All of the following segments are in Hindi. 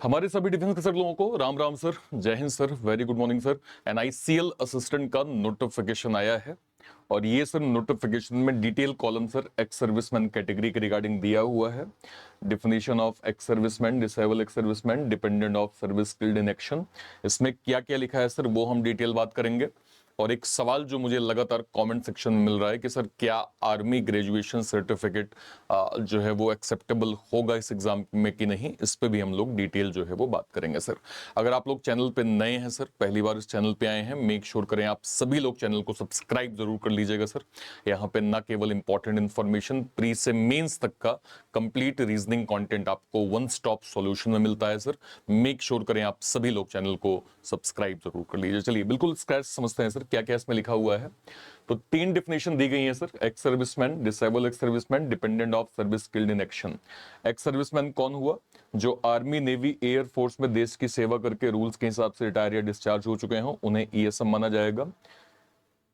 हमारे सभी डिफेंस के सर लोगों को राम राम सर, जय Hind sir, very good morning sir. NICL assistant का नोटिफिकेशन आया है और ये सर नोटिफिकेशन में detail column sir ex serviceman category के रिगार्डिंग दिया हुआ है। Definition of ex serviceman, disable ex serviceman, dependent of service skilled in action, इसमें क्या क्या लिखा है सर वो हम डिटेल बात करेंगे। और एक सवाल जो मुझे लगातार कमेंट सेक्शन में मिल रहा है कि सर क्या आर्मी ग्रेजुएशन सर्टिफिकेट जो है वो एक्सेप्टेबल होगा इस एग्जाम में कि नहीं, इस पे भी हम लोग डिटेल जो है वो बात करेंगे सर। अगर आप लोग चैनल पे नए हैं सर, पहली बार इस चैनल पे आए हैं, मेक श्योर करें आप सभी लोग चैनल को सब्सक्राइब जरूर कर लीजिएगा सर। यहाँ पे ना केवल इंपॉर्टेंट इंफॉर्मेशन, प्री से मेंस तक का कंप्लीट रीजनिंग कंटेंट आपको वन स्टॉप सॉल्यूशन में मिलता है सर। मेक श्योर करें आप सभी लोग चैनल को सब्सक्राइब जरूर कर लीजिए। चलिए बिल्कुल स्क्रैच समझते हैं सर क्या क्या इसमें लिखा हुआ है। तो 3 डेफिनेशन दी गई है sir, ex serviceman, disable ex serviceman, dependent of service skilled in action. Ex serviceman कौन हुआ? जो आर्मी, नेवी, एयर फोर्स में देश की सेवा करके रूल्स के हिसाब से रिटायर या डिस्चार्ज हो चुके हों, उन्हें ईएसएम माना जाएगा।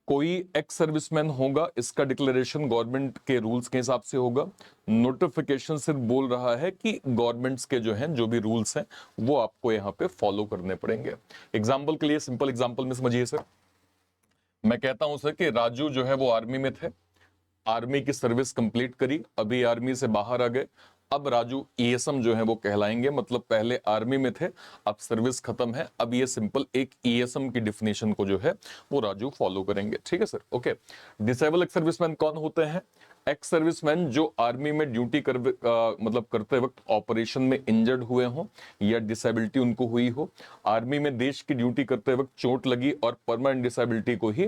कोई एक्स सर्विसमैन होगा, इसका डिक्लेरेशन गवर्नमेंट के रूल्स के हिसाब से होगा। नोटिफिकेशन सिर्फ बोल रहा है कि गवर्नमेंट्स के जो हैं, जो भी रूल्स हैं वो आपको यहाँ पे फॉलो करने पड़ेंगे। एग्जाम्पल के लिए सिंपल एग्जाम्पल में समझिए सर, मैं कहता हूं सर कि राजू जो है वो आर्मी में थे, आर्मी की सर्विस कंप्लीट करी, अभी आर्मी से बाहर आ गए, अब राजू ईएसएम जो है वो कहलाएंगे। मतलब पहले आर्मी में थे, अब सर्विस खत्म है, अब ये सिंपल एक ईएसएम की डिफिनेशन को जो है वो राजू फॉलो करेंगे। ठीक है sir, okay. Disable ex serviceman कौन होते हैं? एक्स सर्विसमैन जो आर्मी में ड्यूटी मतलब करते वक्त ऑपरेशन में इंजर्ड हुए हों या डिसेबिलिटी उनको हुई हो, आर्मी में देश की ड्यूटी करते वक्त चोट लगी और परमानेंट डिसेबिलिटी को ही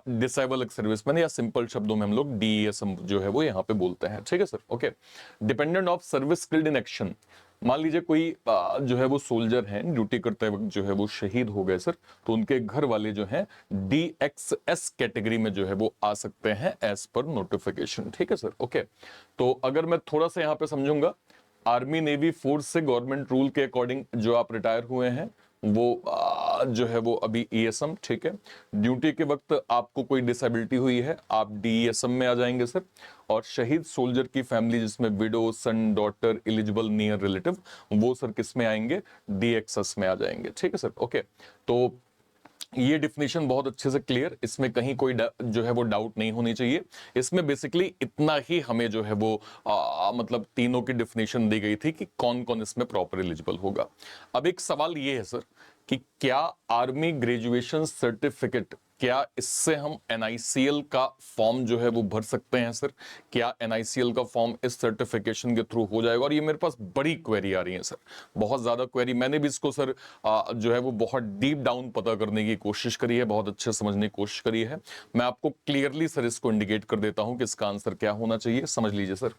डिसेबल एक्स सर्विसमैन या सिंपल शब्दों में हम लोग डीईएसएम जो है वो यहाँ पे बोलते हैं। ठीक है sir, okay. Dependent of service skilled in action, मान लीजिए कोई जो है वो सोल्जर हैं, ड्यूटी करते वक्त जो है वो शहीद हो गए सर, तो उनके घर वाले जो हैं DXS कैटेगरी में जो है वो आ सकते हैं एज पर नोटिफिकेशन। ठीक है सर, ओके। तो अगर मैं थोड़ा सा यहाँ पे समझूंगा, आर्मी, नेवी, फोर्स से गवर्नमेंट रूल के अकॉर्डिंग जो आप रिटायर हुए हैं वो जो है वो अभी ईएसएम, ठीक है। ड्यूटी के वक्त आपको कोई डिसेबिलिटी हुई है, आप डीईएसएम में आ जाएंगे सर। और शहीद सोल्जर की फैमिली जिसमें विडो, सन, डॉटर, एलिजिबल नियर रिलेटिव, वो सर किस में आएंगे? डीएक्सएस में आ जाएंगे। ठीक है सर, ओके। तो ये डिफिनेशन बहुत अच्छे से क्लियर, इसमें कहीं कोई जो है वो डाउट नहीं होनी चाहिए। इसमें बेसिकली इतना ही हमें जो है वो मतलब तीनों की डिफिनेशन दी गई थी कि कौन कौन इसमें प्रॉपर एलिजिबल होगा। अब एक सवाल ये है सर कि क्या आर्मी ग्रेजुएशन सर्टिफिकेट, क्या इससे हम एनआईसीएल का फॉर्म जो है वो भर सकते हैं सर? क्या एनआईसीएल का फॉर्म इस सर्टिफिकेशन के थ्रू हो जाएगा? और ये मेरे पास बड़ी क्वेरी आ रही है सर, बहुत ज्यादा क्वेरी। मैंने भी इसको सर जो है वो बहुत डीप डाउन पता करने की कोशिश करी है, बहुत अच्छे समझने की कोशिश करी है। मैं आपको क्लियरली सर इसको इंडिकेट कर देता हूं कि इसका आंसर क्या होना चाहिए, समझ लीजिए सर।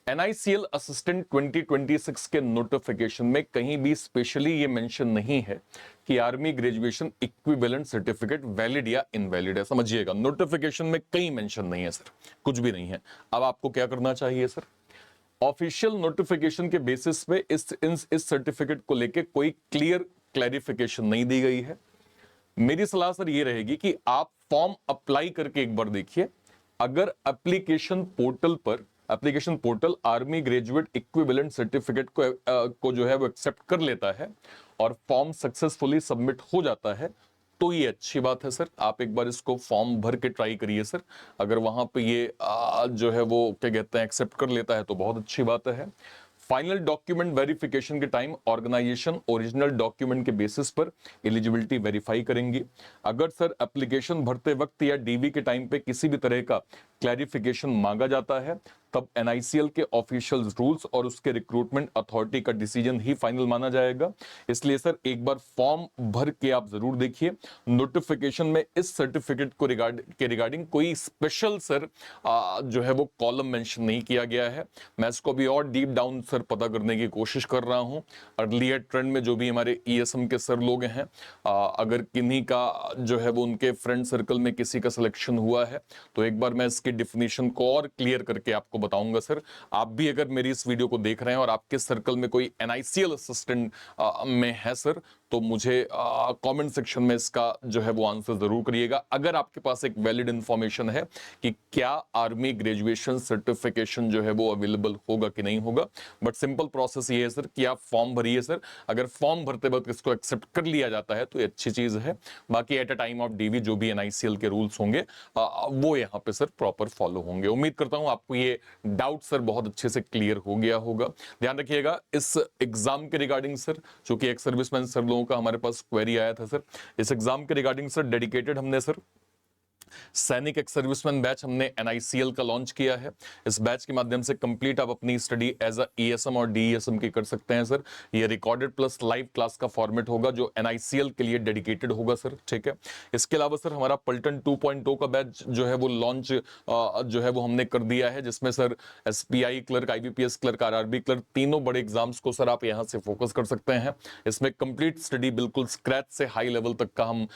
एनआईसीएल असिस्टेंट 2026 के नोटिफिकेशन में कहीं भी स्पेशली ये मेंशन नहीं है कि army graduation equivalent certificate valid या इनवैलिड है। समझिएगा, नोटिफिकेशन में कहीं मेंशन नहीं है सर, कुछ भी नहीं है। अब आपको क्या करना चाहिए सर? ऑफिशियल नोटिफिकेशन के बेसिस पे इस सर्टिफिकेट को लेके कोई क्लियर क्लैरिफिकेशन नहीं दी गई है। मेरी सलाह सर ये रहेगी कि आप फॉर्म अप्लाई करके एक बार देखिए। अगर application portal army graduate equivalent certificate को जो है वो एक्सेप्ट कर लेता है और फॉर्म सक्सेसफुली सबमिट हो जाता है, तो ये अच्छी बात है सर। आप एक बार इसको फॉर्म भर के ट्राई करिए सर। अगर वहां पे ये जो है वो क्या कहते हैं एक्सेप्ट कर लेता है तो बहुत अच्छी बात है। फाइनल डॉक्यूमेंट वेरिफिकेशन के टाइम ऑर्गेनाइजेशन ओरिजिनल डॉक्यूमेंट के बेसिस पर एलिजिबिलिटी वेरीफाई करेंगी। अगर सर एप्लीकेशन भरते वक्त या डीवी के टाइम पे किसी भी तरह का क्लैरिफिकेशन मांगा जाता है, तब एनआईसीएल के ऑफिशियल रूल्स और उसके रिक्रूटमेंट अथॉरिटी का डिसीजन ही फाइनल माना जाएगा। इसलिए सर एक बार फॉर्म भर के आप जरूर देखिए। नोटिफिकेशन में इस सर्टिफिकेट को रिगार्डिंग कोई स्पेशल सर जो है वो कॉलम मेंशन नहीं किया गया है। मैं इसको भी और डीप डाउन सर पता करने की कोशिश कर रहा हूं। अर्लियर ट्रेंड में जो भी हमारे ईएसएम के सर लोग हैं, अगर किन्हीं का जो है वो उनके फ्रेंड सर्कल में किसी का सिलेक्शन हुआ है तो एक बार मैं इसकी डिफिनेशन को और क्लियर करके आपको बताऊंगा सर। आप भी अगर मेरी इस वीडियो को देख रहे हैं और आपके सर्कल में कोई एनआईसीएल असिस्टेंट में है सर, तो मुझे कमेंट सेक्शन में इसका जो है वो आंसर जरूर करिएगा। अगर आपके पास एक वैलिड इंफॉर्मेशन है कि क्या आर्मी ग्रेजुएशन सर्टिफिकेशन जो है वो अवेलेबल होगा कि नहीं होगा, बट सिंपल प्रोसेस ये है सर कि आप फॉर्म भरिए सर। अगर फॉर्म भरते वक्त इसको एक्सेप्ट कर लिया जाता है तो ये अच्छी चीज है। बाकी at a time of DV जो भी एनआईसीएल के रूल्स होंगे वो यहाँ पे सर प्रॉपर फॉलो होंगे। उम्मीद करता हूं आपको ये डाउट सर बहुत अच्छे से क्लियर हो गया होगा। ध्यान रखिएगा इस एग्जाम के रिगार्डिंग सर, जो कि एक सर्विसमैन सर लोगों का हमारे पास क्वेरी आया था सर, इस एग्जाम के रिगार्डिंग सर डेडिकेटेड हमने सर सैनिक एक्स सर्विसमैन बैच हमने एनआईसीएल का लॉन्च किया है। इस बैच के माध्यम से कंप्लीट आप अपनी स्टडी एज अ ईएसएम और डीईएसएम की कर सकते हैं सर। ये रिकॉर्डेड प्लस लाइव क्लास का फॉर्मेट होगा जो एनआईसीएल के लिए डेडिकेटेड होगा सर, ठीक है। इसके अलावा सर हमारा पलटन 2.0 का बैच जो है वो लॉन्च जो है वो हमने कर दिया है, जिसमें sir SPI clerk, IBPS clerk, RRB clerk, तीनों बड़े एग्जाम्स को सर आप यहां से फोकस कर सकते हैं। इसमें कंप्लीट स्टडी बिल्कुल स्क्रैच से हाई लेवल तक का हम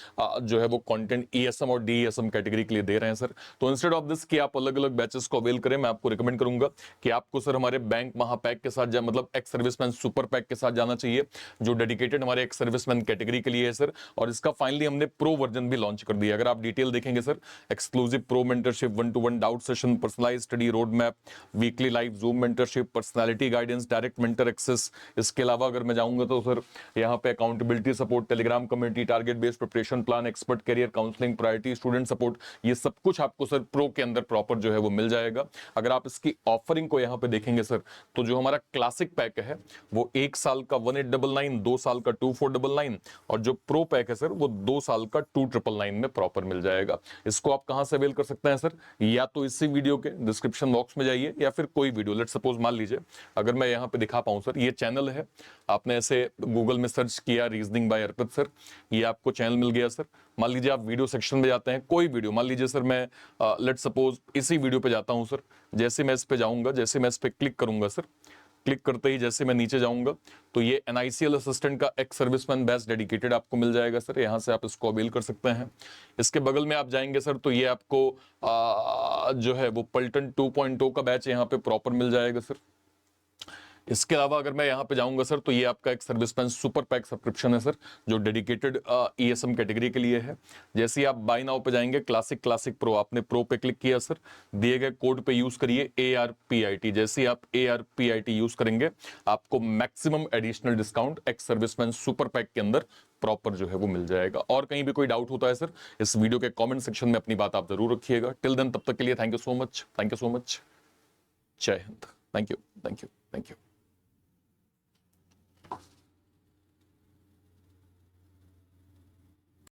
जो है वो कंटेंट ईएसएम और डीईएसएम कैटेगरी के लिए दे रहे हैं सर। तो इंस्टेड ऑफ दिस कि आप अलग अलग बैचेस को अवेल करें, मैं आपको रिकमेंड करूंगा कि आपको सर हमारे बैंक महापैक के साथ मतलब एक्स सर्विसमैन सुपर पैक के साथ जाना चाहिए, जो डेडिकेटेड हमारे एक्स सर्विसमैन कैटेगरी के लिए है सर। और इसका फाइनली हमने प्रो वर्जन भी लॉन्च कर दिया। अगर आप डिटेल देखेंगे sir, exclusive pro mentorship, 1-to-1 doubt session, personalised study road map, weekly live Zoom mentorship, personality guidance, direct mentor access. इसके अलावा अगर मैं जाऊंगा तो सर यहाँ पे accountability support, Telegram community, target based preparation plan, expert career counselling, priority student support, ये सब कुछ आपको सर प्रो के अंदर प्रॉपर जो है वो मिल जाएगा। अगर आप इसकी ऑफरिंग को यहाँ पे देखेंगे सर, तो जो हमारा क्लासिक पैक है वो 1 साल का 1899, 2 साल का 2499, और जो प्रो पैक है सर वो 2 साल का 2999 में प्रॉपर मिल जाएगा। इसको आप कहां से अवेल कर सकते हैं सर? या तो इसी वीडियो के डिस्क्रिप्शन बॉक्स में जाइए, या फिर कोई वीडियो, लेट सपोज मान लीजिए अगर मैं यहाँ पे दिखा पाऊं सर, ये चैनल है, आपने ऐसे गूगल में सर्च किया रीजनिंग बाय अर्पित सर, ये आपको चैनल मिल गया सर। मान लीजिए आप वीडियो सेक्शन में जाते हैं, कोई वीडियो, मान लीजिए सर मैं लेट सपोज इसी वीडियो पे जाता हूं सर। जैसे मैं इस पे जाऊंगा, जैसे मैं इस पे क्लिक करूंगा सर, क्लिक करते ही जैसे मैं नीचे जाऊंगा तो ये एनआईसीएल असिस्टेंट का एक्स सर्विसमैन बैच डेडिकेटेड आपको मिल जाएगा सर। यहां से आप इसको अवेल कर सकते हैं। इसके बगल में आप जाएंगे सर तो ये आपको जो है वो पलटन 2.0 का बैच यहाँ पे प्रॉपर मिल जाएगा सर। इसके अलावा अगर मैं यहाँ पे जाऊंगा सर तो ये आपका एक सर्विसमैन सुपर पैक सब्सक्रिप्शन है सर, जो डेडिकेटेड ईएसएम कैटेगरी के लिए है। जैसे ही आप बाय नाउ पे जाएंगे, क्लासिक प्रो, आपने प्रो पे क्लिक किया सर, दिए गए कोड पे यूज करिए ARPIT। जैसे ही आप ARPIT यूज करेंगे आपको maximum additional discount ex serviceman super pack के अंदर प्रॉपर जो है वो मिल जाएगा। और कहीं भी कोई डाउट होता है सर, इस वीडियो के कमेंट सेक्शन में अपनी बात आप जरूर रखिएगा। टिल देन, तब तक के लिए thank you so much, thank you so much, जय हिंद, thank you, thank you, thank you.